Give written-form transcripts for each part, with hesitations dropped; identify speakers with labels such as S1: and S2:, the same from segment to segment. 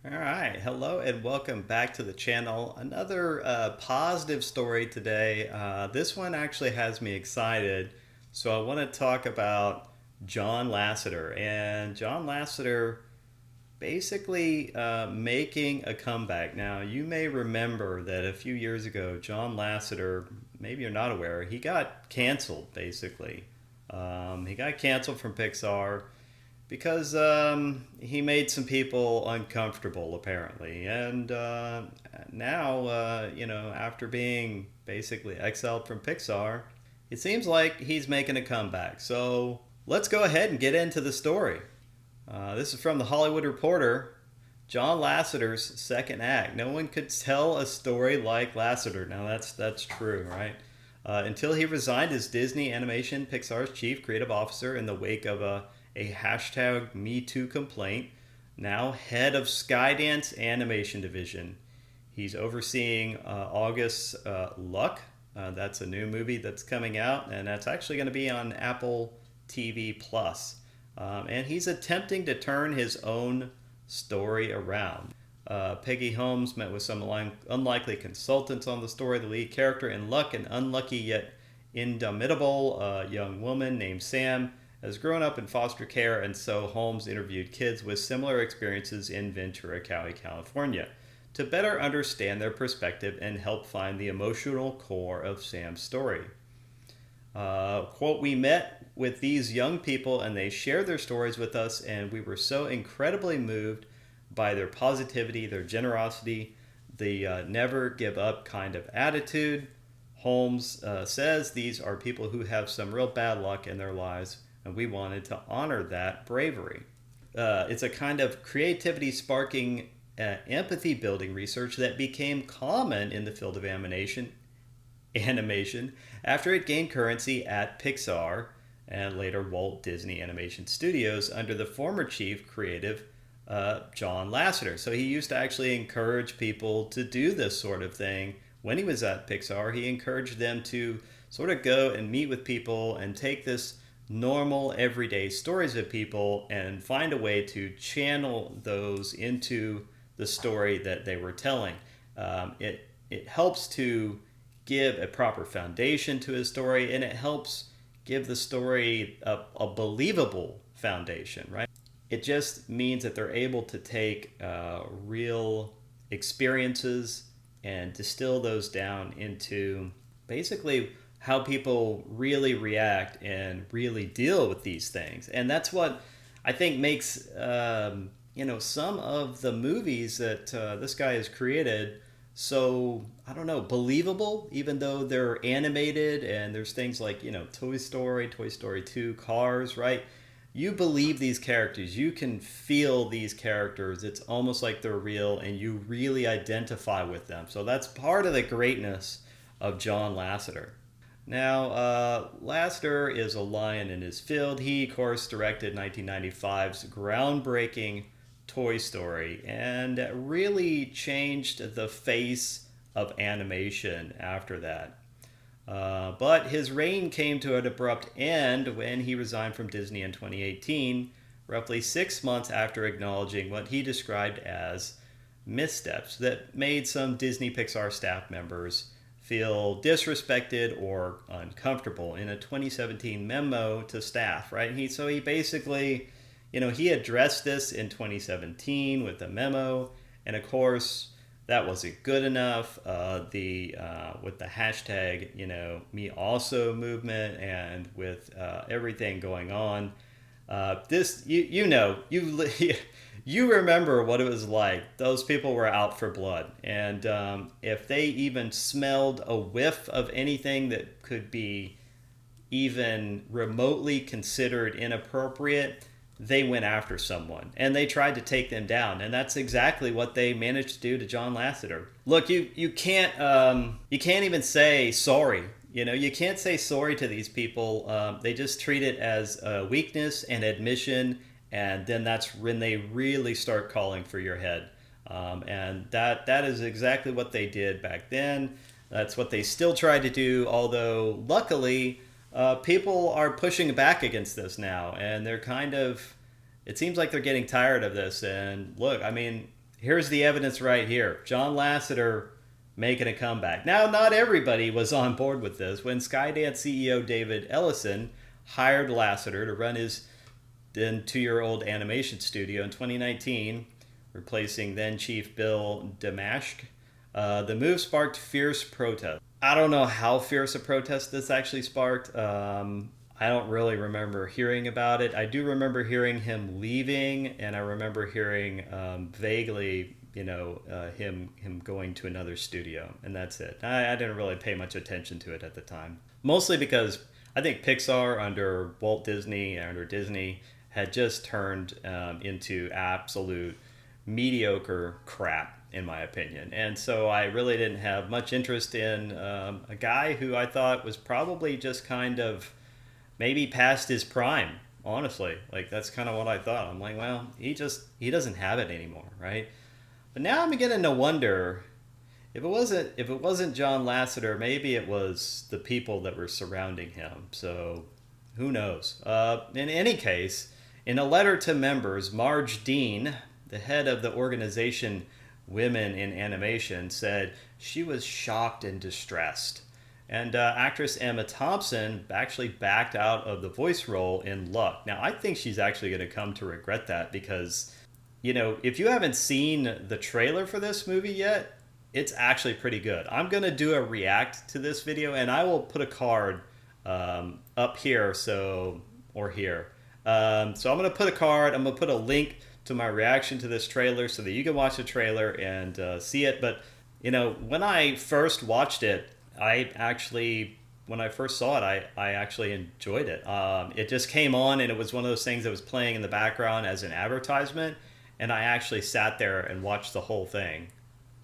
S1: All right, hello and welcome back to the channel. Another positive story today. This one actually has me excited. So I want to talk about John Lasseter. And John Lasseter basically making a comeback. Now, you may remember that a few years ago, John Lasseter, maybe you're not aware, he got canceled basically. He got canceled from Pixar because he made some people uncomfortable apparently, and now after being basically exiled from Pixar, it seems like he's making a comeback. So let's go ahead and get into the story. This is from the Hollywood Reporter. John Lasseter's second act. No one could tell a story like Lasseter. Now that's true, right? Until he resigned as Disney Animation Pixar's chief creative officer in the wake of a hashtag Me Too complaint. Now head of Skydance Animation Division. He's overseeing August Luck. That's a new movie that's coming out, and that's actually going to be on Apple TV Plus. And he's attempting to turn his own story around. Peggy Holmes met with some unlikely consultants on the story. The lead character in Luck, an unlucky yet indomitable young woman named Sam, has grown up in foster care, and so Holmes interviewed kids with similar experiences in Ventura County, California, to better understand their perspective and help find the emotional core of Sam's story. Quote, we met with these young people and they shared their stories with us, and we were so incredibly moved by their positivity, their generosity, the never give up kind of attitude. Holmes says these are people who have some real bad luck in their lives, and we wanted to honor that bravery. It's a kind of creativity sparking, empathy building research that became common in the field of animation after it gained currency at Pixar and later Walt Disney Animation Studios under the former chief creative John Lasseter. So he used to actually encourage people to do this sort of thing. When he was at Pixar, he encouraged them to sort of go and meet with people and take this normal everyday stories of people and find a way to channel those into the story that they were telling. It helps to give a proper foundation to his story, and it helps give the story a believable foundation, right? It just means that they're able to take real experiences and distill those down into basically how people really react and really deal with these things. And that's what I think makes some of the movies that this guy has created so, I don't know, believable, even though they're animated and there's things like Toy Story, Toy Story 2, Cars, right? You believe these characters, you can feel these characters. It's almost like they're real and you really identify with them. So that's part of the greatness of John Lasseter. Now, Lasseter is a lion in his field. He, of course, directed 1995's groundbreaking Toy Story and really changed the face of animation after that. But his reign came to an abrupt end when he resigned from Disney in 2018, roughly 6 months after acknowledging what he described as missteps that made some Disney Pixar staff members feel disrespected or uncomfortable in a 2017 memo to staff, right? He basically, he addressed this in 2017 with a memo, and of course that wasn't good enough. The with the hashtag, me also movement, and with everything going on, this you remember what it was like. Those people were out for blood, and if they even smelled a whiff of anything that could be even remotely considered inappropriate, they went after someone and they tried to take them down, and that's exactly what they managed to do to John Lasseter. Look, you can't even say sorry. You can't say sorry to these people. They just treat it as a weakness and admission, and then that's when they really start calling for your head. And that is exactly what they did back then. That's what they still try to do, although luckily people are pushing back against this now, and they're it seems like they're getting tired of this. And look, I mean, here's the evidence right here. John Lasseter making a comeback. Now, not everybody was on board with this. When Skydance CEO David Ellison hired Lasseter to run his then 2-year-old animation studio in 2019, replacing then Chief Bill Damashk, the move sparked fierce protest. I don't know how fierce a protest this actually sparked. I don't really remember hearing about it. I do remember hearing him leaving, and I remember hearing vaguely, him going to another studio, and that's it. I didn't really pay much attention to it at the time, mostly because I think Pixar under Walt Disney and under Disney had just turned into absolute mediocre crap, in my opinion. And so I really didn't have much interest in a guy who I thought was probably just kind of maybe past his prime, honestly. Like, that's kind of what I thought. I'm like, well, he doesn't have it anymore, right? But now I'm beginning to wonder if it wasn't John Lasseter, maybe it was the people that were surrounding him. So who knows? In any case, in a letter to members, Marge Dean, the head of the organization Women in Animation, said she was shocked and distressed. And actress Emma Thompson actually backed out of the voice role in Luck. Now, I think she's actually going to come to regret that because, if you haven't seen the trailer for this movie yet, it's actually pretty good. I'm going to do a react to this video, and I will put a card up here, or here. So I'm going to put a card, I'm going to put a link to my reaction to this trailer so that you can watch the trailer and see it. But, when I first watched it, when I first saw it, I actually enjoyed it. It just came on, and it was one of those things that was playing in the background as an advertisement, and I actually sat there and watched the whole thing.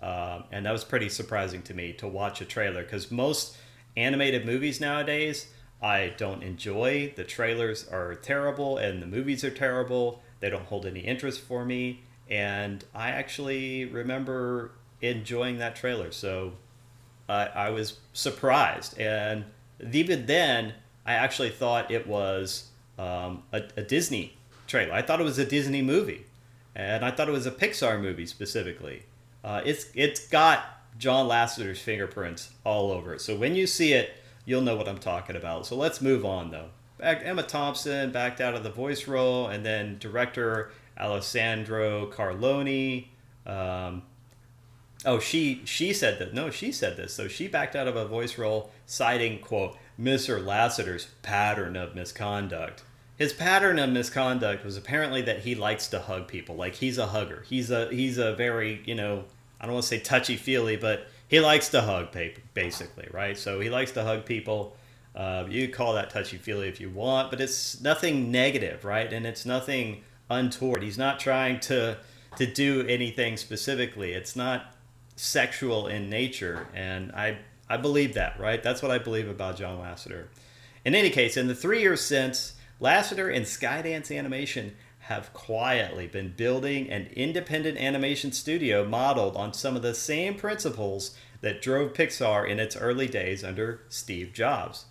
S1: And that was pretty surprising to me to watch a trailer, because most animated movies nowadays I don't enjoy. The trailers are terrible and the movies are terrible. They don't hold any interest for me. And I actually remember enjoying that trailer. So I was surprised. And even then, I actually thought it was a Disney trailer. I thought it was a Disney movie. And I thought it was a Pixar movie specifically. It's got John Lasseter's fingerprints all over it. So when you see it, you'll know what I'm talking about. So let's move on, though. Emma Thompson backed out of the voice role, and then director Alessandro Carloni. She said that. No, she said this. So she backed out of a voice role, citing, quote, Mr. Lasseter's pattern of misconduct. His pattern of misconduct was apparently that he likes to hug people. Like, he's a hugger. He's a very, I don't want to say touchy-feely, but he likes to hug, basically, right? So he likes to hug people. You could call that touchy-feely if you want, but it's nothing negative, right? And it's nothing untoward. He's not trying to do anything specifically. It's not sexual in nature, and I believe that, right? That's what I believe about John Lasseter. In any case, in the 3 years since, Lasseter and Skydance Animation have quietly been building an independent animation studio modeled on some of the same principles that drove Pixar in its early days under Steve Jobs.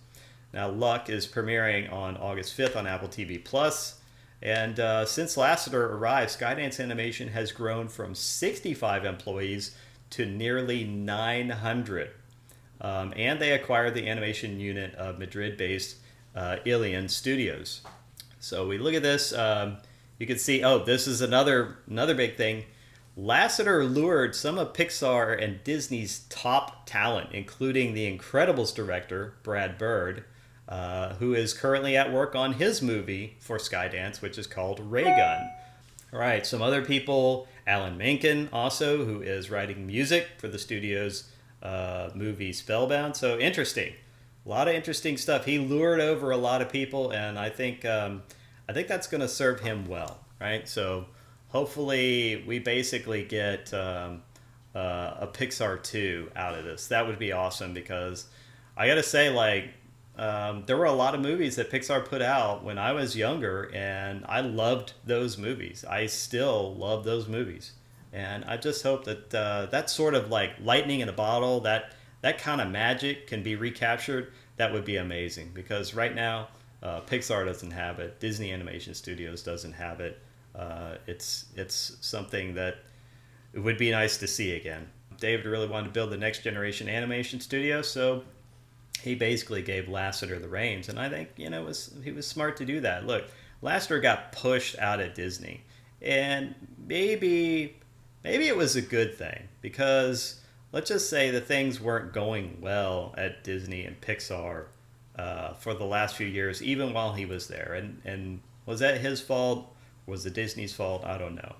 S1: Now, Luck is premiering on August 5th on Apple TV+. And since Lasseter arrived, Skydance Animation has grown from 65 employees to nearly 900. And they acquired the animation unit of Madrid-based Ilion Studios. So we look at this. You can see, this is another big thing. Lasseter lured some of Pixar and Disney's top talent, including the Incredibles director, Brad Bird, who is currently at work on his movie for Skydance, which is called Ray Gun. All right, some other people, Alan Menken also, who is writing music for the studio's movie Spellbound. So interesting. A lot of interesting stuff. He lured over a lot of people, and I think that's going to serve him well, right? So hopefully we basically get a Pixar 2 out of this. That would be awesome, because I got to say, there were a lot of movies that Pixar put out when I was younger, and I loved those movies. I still love those movies. And I just hope that that sort of like lightning in a bottle, that kind of magic can be recaptured. That would be amazing, because right now Pixar doesn't have it. Disney Animation Studios doesn't have it. It's something that it would be nice to see again. David really wanted to build the next generation animation studio, so he basically gave Lasseter the reins, and I think he was smart to do that. Look, Lasseter got pushed out of Disney, and maybe it was a good thing because let's just say the things weren't going well at Disney and Pixar for the last few years, even while he was there. And was that his fault? Was it Disney's fault? I don't know.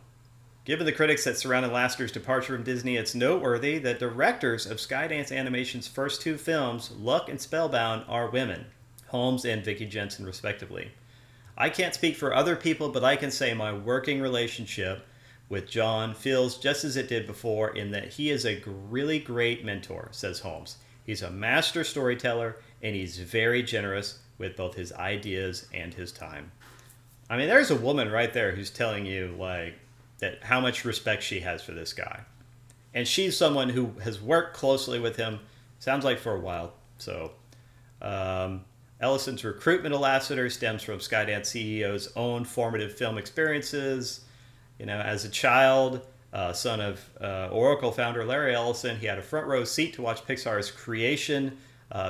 S1: Given the critics that surrounded Lasseter's departure from Disney, it's noteworthy that directors of Skydance Animation's first two films, Luck and Spellbound, are women, Holmes and Vicki Jensen, respectively. I can't speak for other people, but I can say my working relationship with John feels just as it did before in that he is a really great mentor, says Holmes. He's a master storyteller, and he's very generous with both his ideas and his time. I mean, there's a woman right there who's telling you, like, that how much respect she has for this guy. And she's someone who has worked closely with him, sounds like for a while. So, Ellison's recruitment of Lasseter stems from Skydance CEO's own formative film experiences. As a child, son of Oracle founder Larry Ellison, he had a front row seat to watch Pixar's creation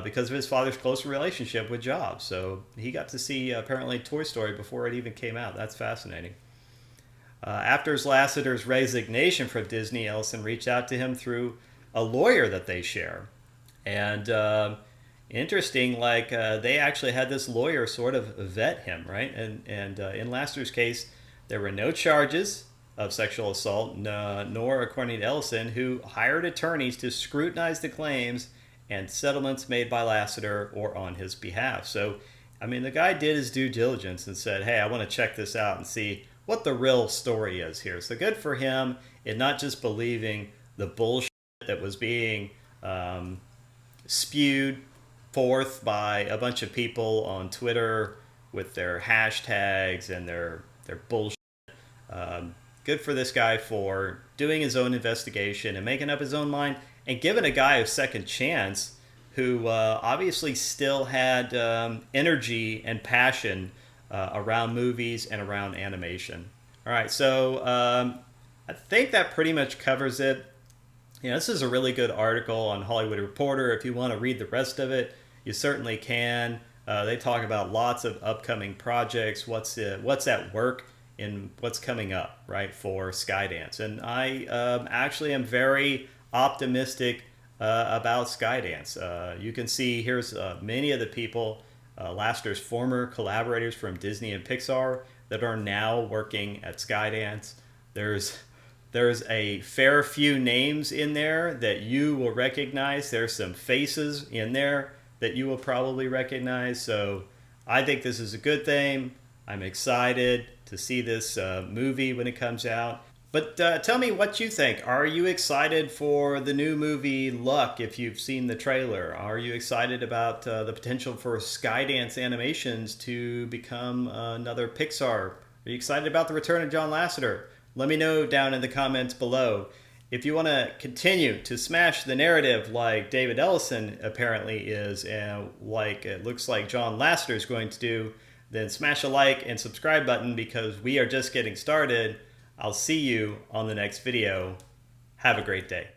S1: because of his father's close relationship with Jobs. So he got to see, apparently, Toy Story before it even came out. That's fascinating. After Lasseter's resignation from Disney, Ellison reached out to him through a lawyer that they share. And interesting, they actually had this lawyer sort of vet him, right? And in Lasseter's case, there were no charges of sexual assault, nor, according to Ellison, who hired attorneys to scrutinize the claims and settlements made by Lasseter or on his behalf. So, I mean, the guy did his due diligence and said, hey, I want to check this out and see what the real story is here. So good for him in not just believing the bullshit that was being spewed forth by a bunch of people on Twitter with their hashtags and their bullshit. Good for this guy for doing his own investigation and making up his own mind and giving a guy a second chance who obviously still had energy and passion around movies and around animation. All right, so I think that pretty much covers it. This is a really good article on Hollywood Reporter. If you want to read the rest of it, you certainly can. They talk about lots of upcoming projects, what's at work, and what's coming up, right, for Skydance. And I actually am very optimistic about Skydance. You can see here's many of the people, Lasseter's former collaborators from Disney and Pixar that are now working at Skydance. There's a fair few names in there that you will recognize. There's some faces in there that you will probably recognize. So I think this is a good thing. I'm excited to see this movie when it comes out. But tell me what you think. Are you excited for the new movie Luck if you've seen the trailer? Are you excited about the potential for Skydance Animations to become another Pixar? Are you excited about the return of John Lasseter? Let me know down in the comments below. If you want to continue to smash the narrative like David Ellison apparently is, and like it looks like John Lasseter is going to do, then smash a like and subscribe button because we are just getting started. I'll see you on the next video. Have a great day.